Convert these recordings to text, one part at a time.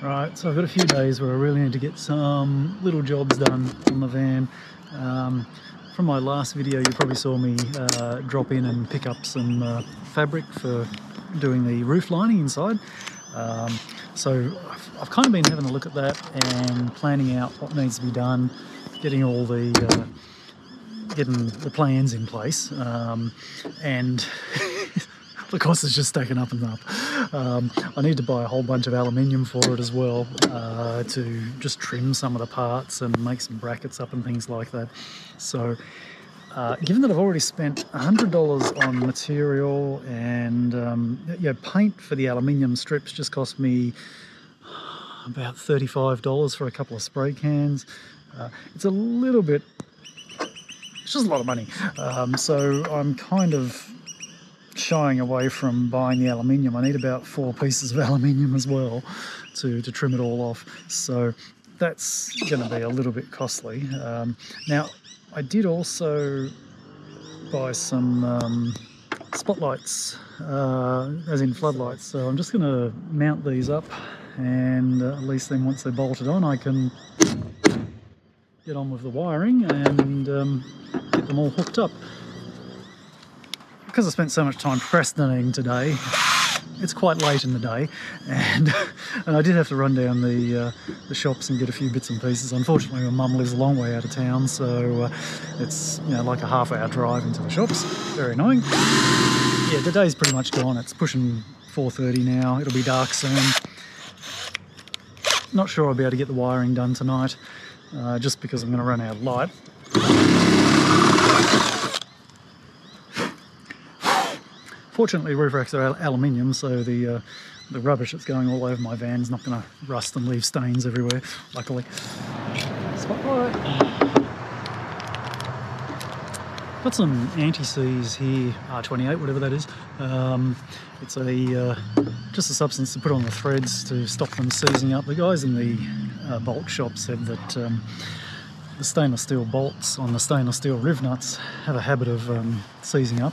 Right, so I've got a few days where I really need to get some little jobs done on the van. From my last video, you probably saw me drop in and pick up some fabric for doing the roof lining inside. So I've kind of been having a look at that and planning out what needs to be done, getting all the getting the plans in place, and the cost is just stacking up and up. I need to buy a whole bunch of aluminium for it as well, to just trim some of the parts and make some brackets up and things like that. So given that I've already spent $100 on material and paint for the aluminium strips just cost me about $35 for a couple of spray cans. It's a little bit, it's just a lot of money. So I'm kind of shying away from buying the aluminium. I need about 4 pieces of aluminium as well to trim it all off. So that's going to be a little bit costly. Now, I did also buy some spotlights, as in floodlights. So I'm just going to mount these up, and at least then once they're bolted on, I can get on with the wiring and get them all hooked up. Because I spent so much time procrastinating today, it's quite late in the day, and I did have to run down the shops and get a few bits and pieces. Unfortunately, my mum lives a long way out of town, so it's like a half-hour drive into the shops. Very annoying. Yeah, the day's pretty much gone. It's pushing 4:30 now. It'll be dark soon. Not sure I'll be able to get the wiring done tonight, just because I'm going to run out of light. Fortunately, roof racks are aluminium, so the rubbish that's going all over my van is not going to rust and leave stains everywhere, luckily. Spotlight. Got some anti-seize here, R28, whatever that is. It's just a substance to put on the threads to stop them seizing up. The guys in the bolt shop said that the stainless steel bolts on the stainless steel rivnuts have a habit of seizing up.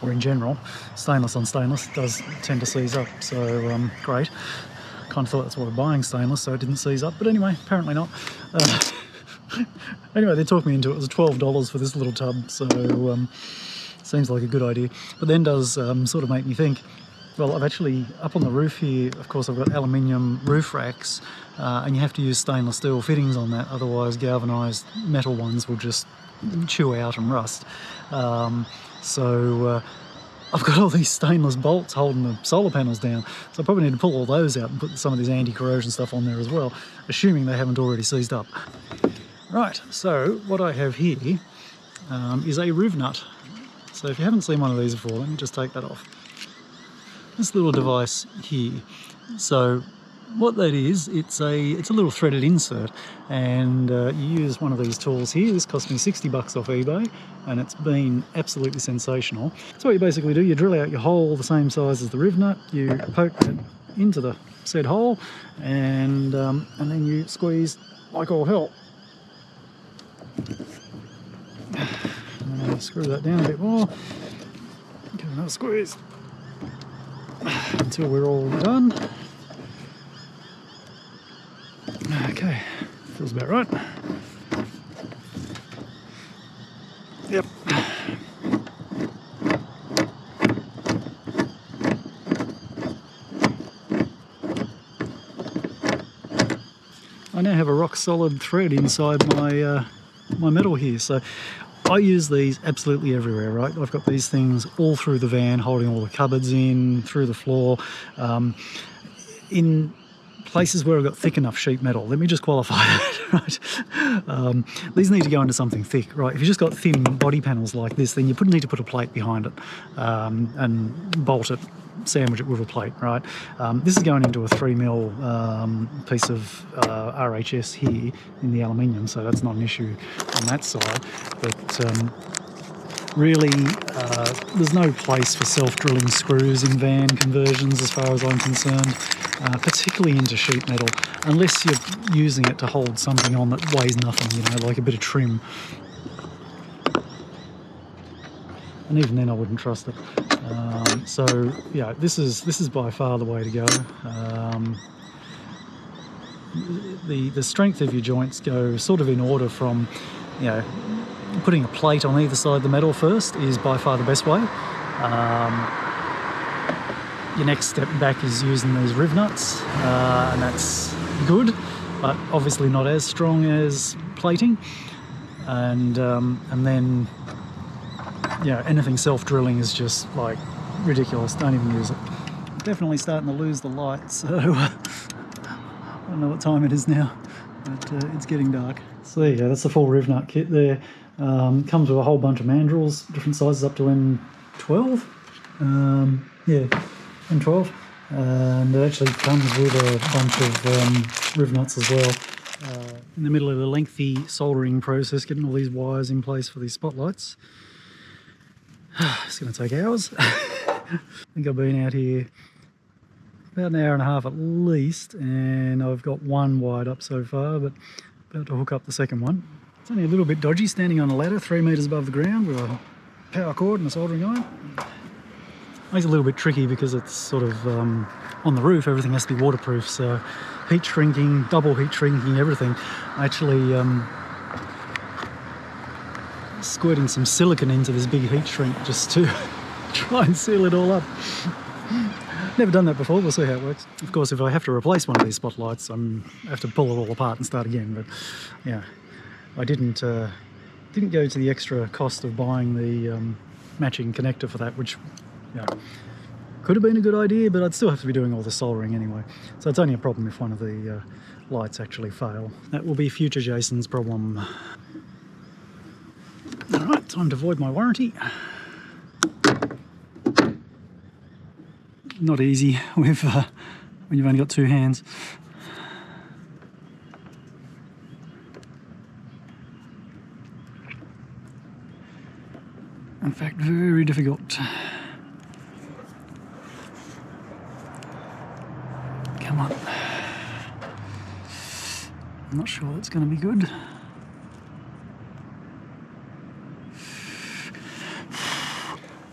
Or in general, stainless on stainless does tend to seize up, so great. Kind of thought that's why we're buying stainless, so it didn't seize up, but anyway, apparently not. Anyway, they talked me into it. It was $12 for this little tub, so seems like a good idea. But then does sort of make me think, well, I've actually, up on the roof here, of course, I've got aluminium roof racks, and you have to use stainless steel fittings on that, otherwise galvanised metal ones will just chew out and rust. So I've got all these stainless bolts holding the solar panels down, so I probably need to pull all those out and put some of this anti-corrosion stuff on there as well, assuming they haven't already seized up. Right, so what I have here is a rivnut. So if you haven't seen one of these before, let me just take that off. This little device here. So what that is, it's a little threaded insert, and you use one of these tools here. This cost me $60 off eBay, and it's been absolutely sensational. So what you basically do, you drill out your hole the same size as the rivnut, you poke it into the said hole, and then you squeeze like all hell. Screw that down a bit more. Give it another squeeze until we're all done. Okay, feels about right. Yep. I now have a rock solid thread inside my my metal here, so I use these absolutely everywhere, right? I've got these things all through the van, holding all the cupboards in, through the floor, in places where I've got thick enough sheet metal. Let me just qualify that, right? These need to go into something thick, right? If you've just got thin body panels like this, then you need to put a plate behind it and bolt it, sandwich it with a plate, right? This is going into a 3mm piece of RHS here in the aluminium, so that's not an issue on that side. But really, there's no place for self-drilling screws in van conversions as far as I'm concerned, particularly into sheet metal, unless you're using it to hold something on that weighs nothing, like a bit of trim. And even then I wouldn't trust it. So yeah, this is by far the way to go. the strength of your joints go sort of in order from, you know, putting a plate on either side of the metal first is by far the best way. Your next step back is using these rivnuts, and that's good, but obviously not as strong as plating. And then, you know, anything self-drilling is just like ridiculous. Don't even use it. Definitely starting to lose the light, so I don't know what time it is now, but it's getting dark. So there you go, that's the full rivnut kit there. Comes with a whole bunch of mandrels, different sizes up to M12. Yeah, M12. And it actually comes with a bunch of rivnuts as well. In the middle of a lengthy soldering process, getting all these wires in place for these spotlights. It's going to take hours. I think I've been out here about an hour and a half at least, and I've got one wired up so far, but about to hook up the second one. It's only a little bit dodgy standing on a ladder 3 metres above the ground with a power cord and a soldering iron. Makes it a little bit tricky because it's sort of on the roof, everything has to be waterproof, so heat shrinking, double heat shrinking, everything. Actually squirting some silicone into this big heat shrink just to try and seal it all up. Never done that before, we'll see how it works. Of course, if I have to replace one of these spotlights, I have to pull it all apart and start again, but yeah, I didn't go to the extra cost of buying the matching connector for that, which, you know, could have been a good idea, but I'd still have to be doing all the soldering anyway. So it's only a problem if one of the lights actually fail. That will be future Jason's problem. Alright, time to void my warranty. Not easy with when you've only got 2 hands. In fact, very difficult. Come on. I'm not sure it's going to be good.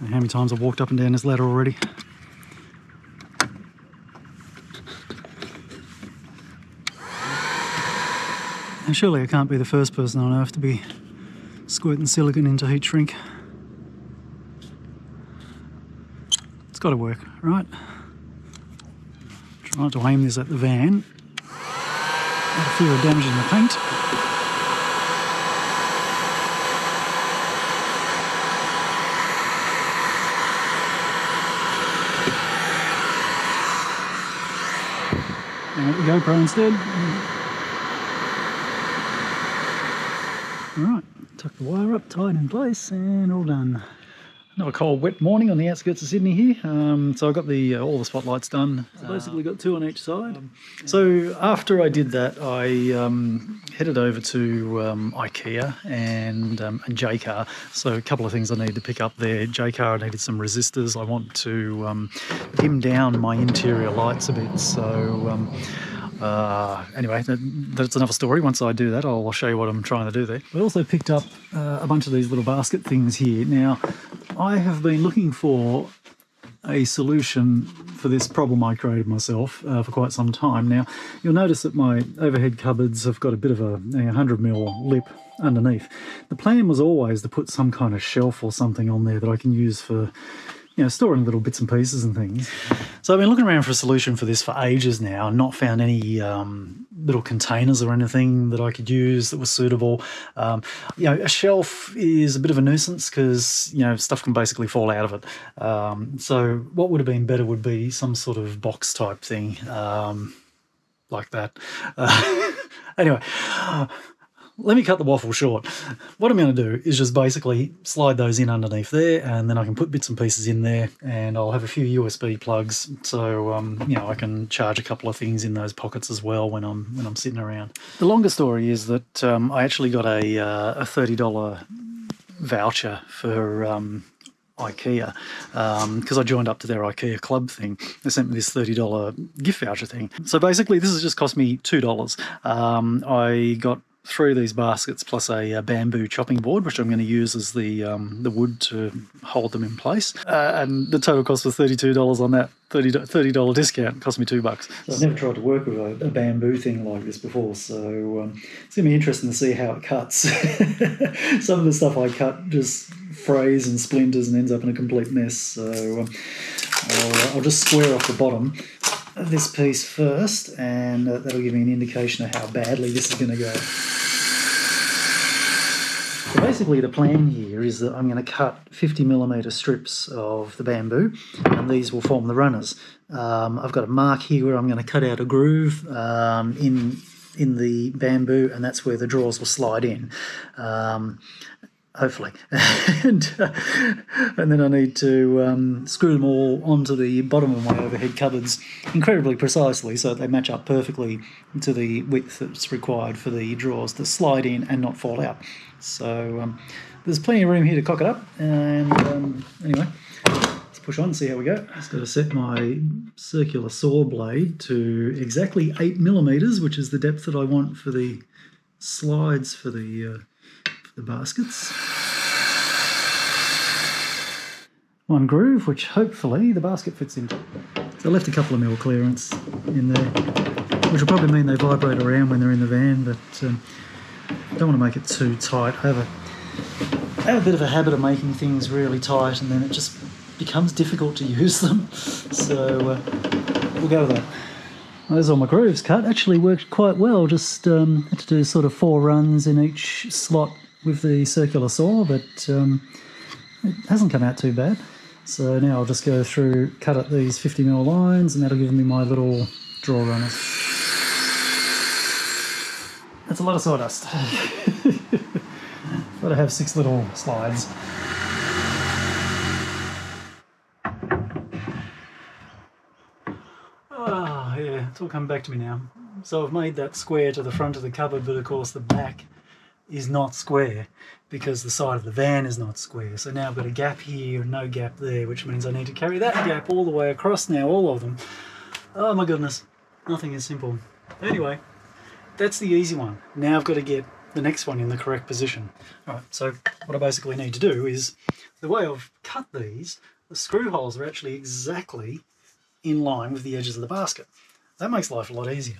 How many times I've walked up and down this ladder already. And surely I can't be the first person on earth to be squirting silicone into heat shrink. It's got to work, right? Try not to aim this at the van. Out of fear of damaging the paint. And the GoPro instead. Alright, tuck the wire up, tied in place, and all done. Another cold, wet morning on the outskirts of Sydney here. So I got all the spotlights done. So basically got 2 on each side. So after I did that, I headed over to Ikea and J-Car. So a couple of things I needed to pick up there. J-Car, I needed some resistors. I want to dim down my interior lights a bit. So anyway, that's another story. Once I do that, I'll show you what I'm trying to do there. I also picked up a bunch of these little basket things here. Now, I have been looking for a solution for this problem I created myself for quite some time. Now, you'll notice that my overhead cupboards have got a bit of a 100mm lip underneath. The plan was always to put some kind of shelf or something on there that I can use for, you know, storing little bits and pieces and things. So I've been looking around for a solution for this for ages now and not found any little containers or anything that I could use that was suitable. You know, a shelf is a bit of a nuisance because, you know, stuff can basically fall out of it. So what would have been better would be some sort of box type thing like that. Anyway, let me cut the waffle short. What I'm going to do is just basically slide those in underneath there, and then I can put bits and pieces in there, and I'll have a few USB plugs, so you know, I can charge a couple of things in those pockets as well when I'm sitting around. The longer story is that I actually got a $30 voucher for Ikea because I joined up to their Ikea club thing. They sent me this $30 gift voucher thing. So basically, this has just cost me $2. I got 3 of these baskets plus a bamboo chopping board, which I'm going to use as the wood to hold them in place. And the total cost was $32 on that. $30 discount. It cost me $2. So I've never tried to work with a bamboo thing like this before, so it's going to be interesting to see how it cuts. Some of the stuff I cut just frays and splinters and ends up in a complete mess. So I'll just square off the bottom of this piece first, and that'll give me an indication of how badly this is going to go. So basically the plan here is that I'm going to cut 50mm strips of the bamboo, and these will form the runners. I've got a mark here where I'm going to cut out a groove in the bamboo, and that's where the drawers will slide in. Hopefully. and then I need to screw them all onto the bottom of my overhead cupboards incredibly precisely so that they match up perfectly to the width that's required for the drawers to slide in and not fall out. So there's plenty of room here to cock it up, and anyway, let's push on and see how we go. Just got to set my circular saw blade to exactly 8mm, which is the depth that I want for the slides for the baskets. One groove, which hopefully the basket fits into. So I left a couple of mil clearance in there, which will probably mean they vibrate around when they're in the van, but I don't want to make it too tight. I have a bit of a habit of making things really tight, and then it just becomes difficult to use them. So we'll go with that. Well, there's all my grooves cut. Actually worked quite well. Just had to do sort of 4 runs in each slot with the circular saw, but it hasn't come out too bad. So now I'll just go through, cut up these 50mm lines, and that'll give me my little draw runners. That's a lot of sawdust. Got to have 6 little slides. Ah, yeah, it's all come back to me now. So I've made that square to the front of the cupboard, but of course the back is not square because the side of the van is not square. So now I've got a gap here and no gap there, which means I need to carry that gap all the way across now, all of them. Oh my goodness, nothing is simple. Anyway, that's the easy one. Now I've got to get the next one in the correct position. Alright, so what I basically need to do is, the way I've cut these, the screw holes are actually exactly in line with the edges of the basket. That makes life a lot easier.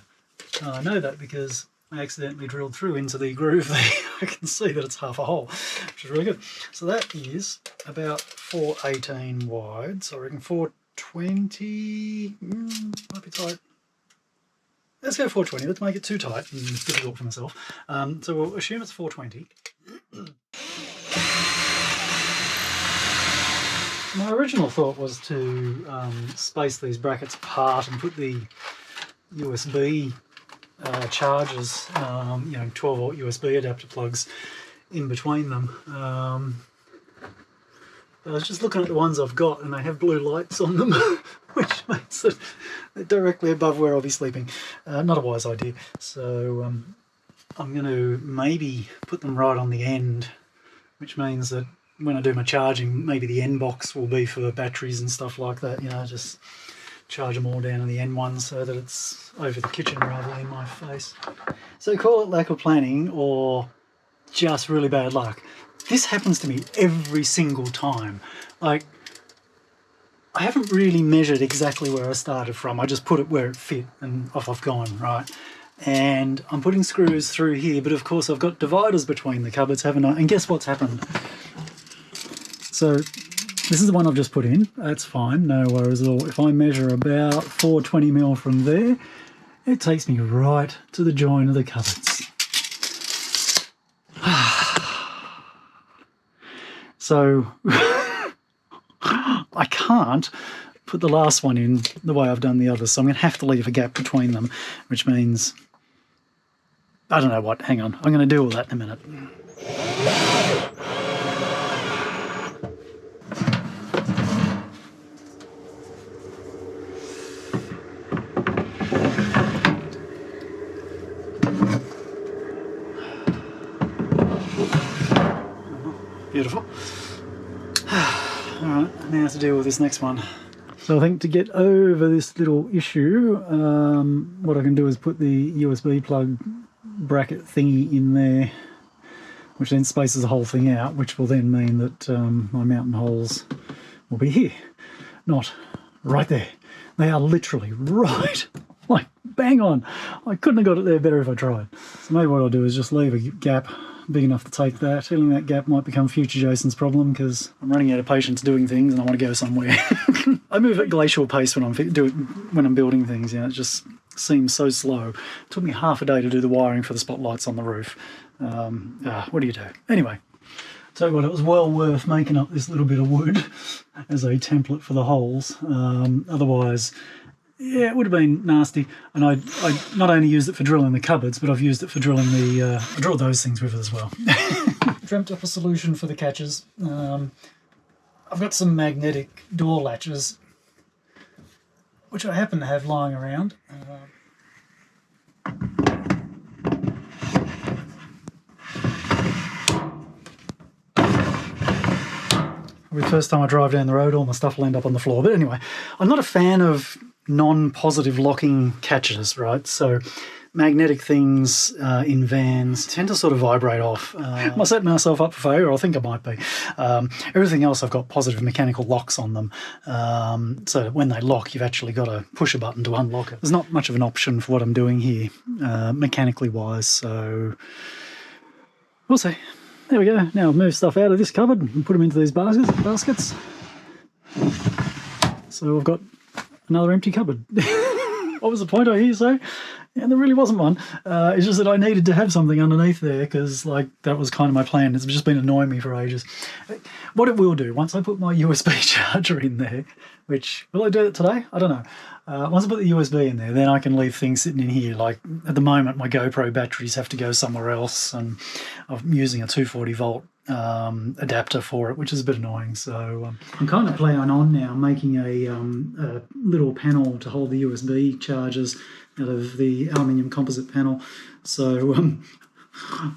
I know that because I accidentally drilled through into the groove there. I can see that it's half a hole, which is really good. So that is about 418 wide, so I reckon 420, might be tight. Let's go 420, let's make it too tight and difficult for myself. So we'll assume it's 420. My original thought was to space these brackets apart and put the USB chargers, 12-volt USB adapter plugs in between them. I was just looking at the ones I've got, and they have blue lights on them, which makes it directly above where I'll be sleeping. Not a wise idea. So I'm going to maybe put them right on the end, which means that when I do my charging, maybe the end box will be for batteries and stuff like that, just charge them all down on the end one so that it's over the kitchen rather than in my face. So call it lack of planning or just really bad luck. This happens to me every single time. Like, I haven't really measured exactly where I started from. I just put it where it fit and off I've gone, right? And I'm putting screws through here, but of course I've got dividers between the cupboards, haven't I? And guess what's happened? So this is the one I've just put in. That's fine, no worries at all. If I measure about 420mm from there, it takes me right to the join of the cupboards. So I can't put the last one in the way I've done the others, so I'm going to have to leave a gap between them, which means, I don't know what, hang on, I'm going to do all that in a minute. Beautiful. Alright, now to deal with this next one. So I think to get over this little issue, what I can do is put the USB plug bracket thingy in there, which then spaces the whole thing out, which will then mean that my mountain holes will be here, not right there. They are literally right, like bang on. I couldn't have got it there better if I tried. So maybe what I'll do is just leave a gap big enough to take that. Filling that gap might become future Jason's problem because I'm running out of patience doing things and I want to go somewhere. I move at glacial pace when I'm building things. You know, it just seems so slow. It took me half a day to do the wiring for the spotlights on the roof. What do you do? Anyway, tell you what, it was well worth making up this little bit of wood as a template for the holes. Otherwise, yeah, it would have been nasty. And I not only used it for drilling the cupboards, but I've used it for drilling I drilled those things with it as well. Dreamt up a solution for the catches. I've got some magnetic door latches, which I happen to have lying around. The first time I drive down the road, all my stuff will end up on the floor. But anyway, I'm not a fan of non-positive locking catches, right? So magnetic things in vans tend to sort of vibrate off. Am I setting myself up for failure? I think I might be. Everything else, I've got positive mechanical locks on them. So that when they lock, you've actually got to push a button to unlock it. There's not much of an option for what I'm doing here, mechanically wise, so we'll see. There we go. Now I've moved stuff out of this cupboard and put them into these baskets. So I've got another empty cupboard. What was the point, I hear you say? And there really wasn't one. It's just that I needed to have something underneath there because, like, that was kind of my plan. It's just been annoying me for ages. What it will do, once I put my USB charger in there, which, will I do it today? I don't know. Once I put the USB in there, then I can leave things sitting in here. Like, at the moment, my GoPro batteries have to go somewhere else, and I'm using a 240 volt adapter for it, which is a bit annoying. So I'm kind of planning on now making a little panel to hold the USB chargers out of the aluminium composite panel. So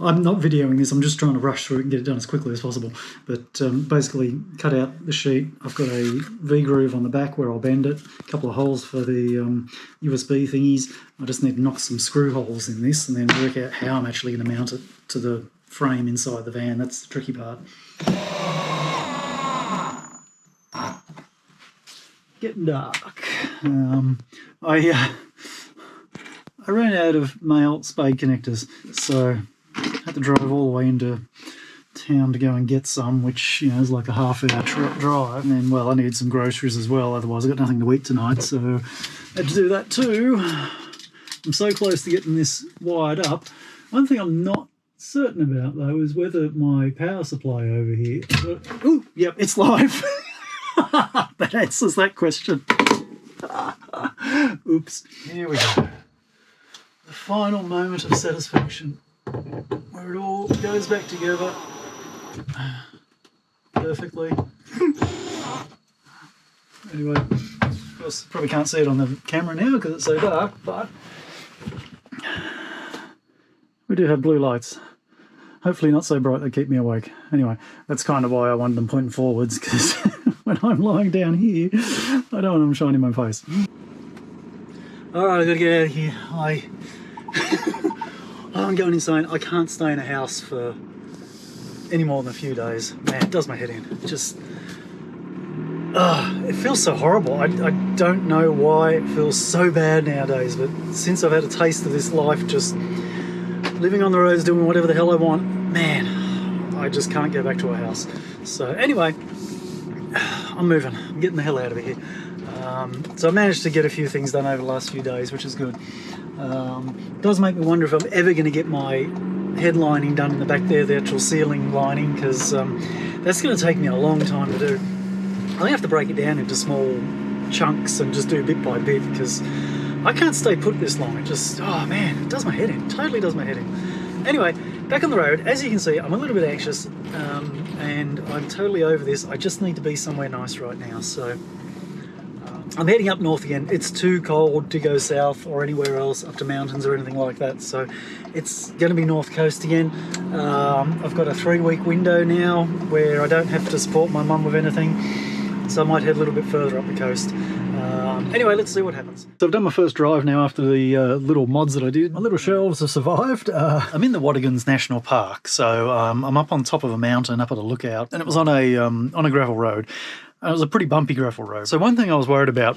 I'm not videoing this, I'm just trying to rush through it and get it done as quickly as possible. But basically cut out the sheet. I've got a V-groove on the back where I'll bend it, a couple of holes for the USB thingies. I just need to knock some screw holes in this and then work out how I'm actually going to mount it to the frame inside the van. That's the tricky part. Getting dark. I ran out of male spade connectors, so I had to drive all the way into town to go and get some, which, you know, is like a half-hour drive. And then, well, I needed some groceries as well, otherwise I've got nothing to eat tonight, so I had to do that too. I'm so close to getting this wired up. One thing I'm not certain about, though, is whether my power supply over here... Ooh, yep, it's live. That answers that question. Oops. Here we go. The final moment of satisfaction, where it all goes back together perfectly. Anyway, of course, probably can't see it on the camera now because it's so dark, but we do have blue lights. Hopefully not so bright they keep me awake. Anyway, that's kind of why I wanted them pointing forwards, because when I'm lying down here, I don't want them shining in my face. Alright, I've got to get out of here. I'm going insane. I can't stay in a house for any more than a few days. Man, it does my head in. It just... it feels so horrible. I don't know why it feels so bad nowadays, but since I've had a taste of this life, just living on the roads, doing whatever the hell I want, man, I just can't go back to a house. So anyway, I'm moving. I'm getting the hell out of here. So I managed to get a few things done over the last few days, which is good. It does make me wonder if I'm ever going to get my head lining done in the back there, the actual ceiling lining, because that's going to take me a long time to do. I have to break it down into small chunks and just do bit by bit, because I can't stay put this long. It just, oh man, it does my head in. Totally does my head in. Anyway, back on the road. As you can see, I'm a little bit anxious, and I'm totally over this. I just need to be somewhere nice right now, so... I'm heading up north again. It's too cold to go south or anywhere else up to mountains or anything like that, so it's going to be north coast again. I've got a 3-week window now where I don't have to support my mum with anything, so I might head a little bit further up the coast. Anyway, let's see what happens. So I've done my first drive now after the little mods that I did. My little shelves have survived. I'm in the Wadigans National Park, so I'm up on top of a mountain, up at a lookout, and it was on a gravel road. And it was a pretty bumpy gravel road. So one thing I was worried about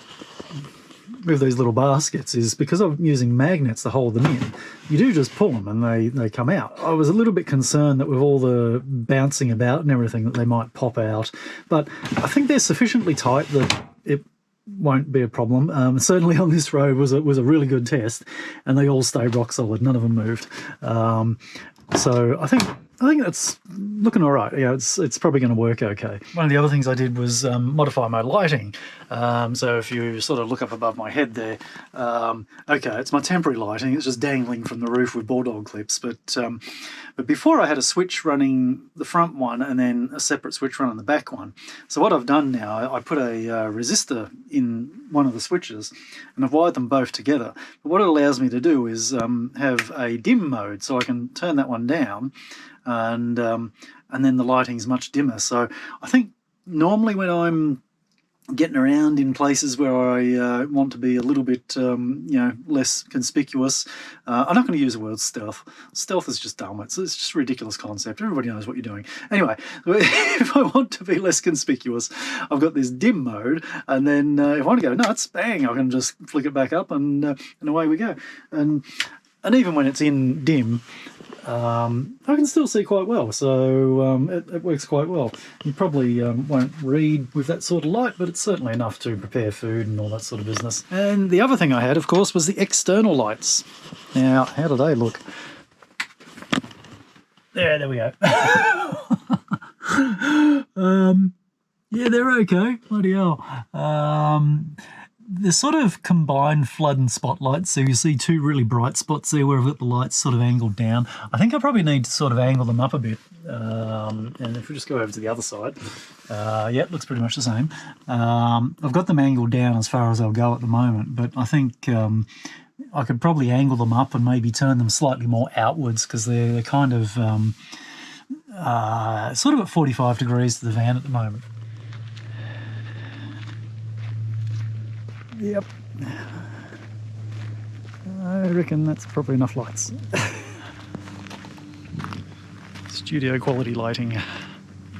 with these little baskets is because I'm using magnets to hold them in, you do just pull them and they come out. I was a little bit concerned that with all the bouncing about and everything that they might pop out, but I think they're sufficiently tight that it won't be a problem. Certainly on this road was a really good test, and they all stayed rock solid. None of them moved. So I think that's looking all right. Yeah, it's probably going to work okay. One of the other things I did was modify my lighting. So if you sort of look up above my head there, okay, it's my temporary lighting. It's just dangling from the roof with bulldog clips. But before I had a switch running the front one and then a separate switch running the back one. So what I've done now, I put a resistor in one of the switches and I've wired them both together. But what it allows me to do is have a dim mode, so I can turn that one down, and then the lighting's much dimmer. So I think normally when I'm getting around in places where I want to be a little bit, less conspicuous, I'm not going to use the word stealth. Stealth is just dumb. It's just a ridiculous concept. Everybody knows what you're doing. Anyway, if I want to be less conspicuous, I've got this dim mode, and then if I want to go nuts, bang, I can just flick it back up, and away we go. And even when it's in dim, I can still see quite well, so it works quite well. You probably won't read with that sort of light, but it's certainly enough to prepare food and all that sort of business. And the other thing I had, of course, was the external lights. Now, how do they look? There we go. Yeah, they're okay. Bloody hell. They're sort of combined flood and spotlight, so you see two really bright spots there where I've got the lights sort of angled down. I think I probably need to sort of angle them up a bit. And if we just go over to the other side, yeah, it looks pretty much the same. I've got them angled down as far as I'll go at the moment, but I think I could probably angle them up and maybe turn them slightly more outwards, because they're kind of sort of at 45 degrees to the van at the moment. Yep, I reckon that's probably enough lights. Studio quality lighting.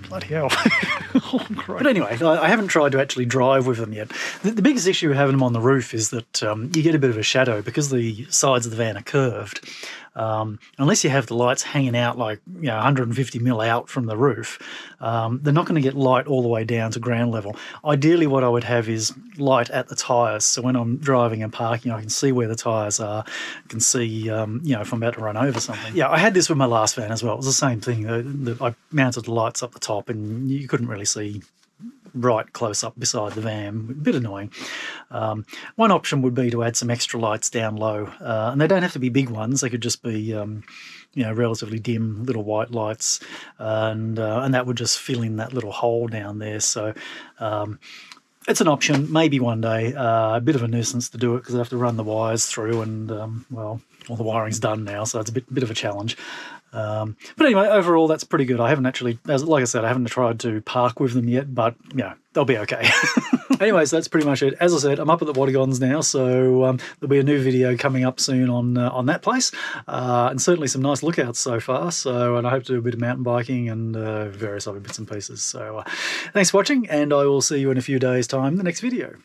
Bloody hell. Oh, great. But anyway, I haven't tried to actually drive with them yet. The biggest issue with having them on the roof is that you get a bit of a shadow because the sides of the van are curved. Unless you have the lights hanging out like 150 mil out from the roof, they're not going to get light all the way down to ground level. Ideally, what I would have is light at the tyres, so when I'm driving and parking, I can see where the tyres are. I can see, if I'm about to run over something. Yeah, I had this with my last van as well. It was the same thing. That I mounted the lights up the top, and you couldn't really see right close up beside the van. A bit annoying. One option would be to add some extra lights down low, and they don't have to be big ones. They could just be relatively dim little white lights, and that would just fill in that little hole down there. So it's an option, maybe one day. A bit of a nuisance to do it because I have to run the wires through, and all the wiring's done now, so it's a bit of a challenge. But anyway, overall, that's pretty good. I haven't actually, like I said, I haven't tried to park with them yet, but they'll be okay. Anyways, that's pretty much it. As I said, I'm up at the Wadigans now, so there'll be a new video coming up soon on that place, and certainly some nice lookouts so far. And I hope to do a bit of mountain biking and various other bits and pieces. So thanks for watching, and I will see you in a few days' time in the next video.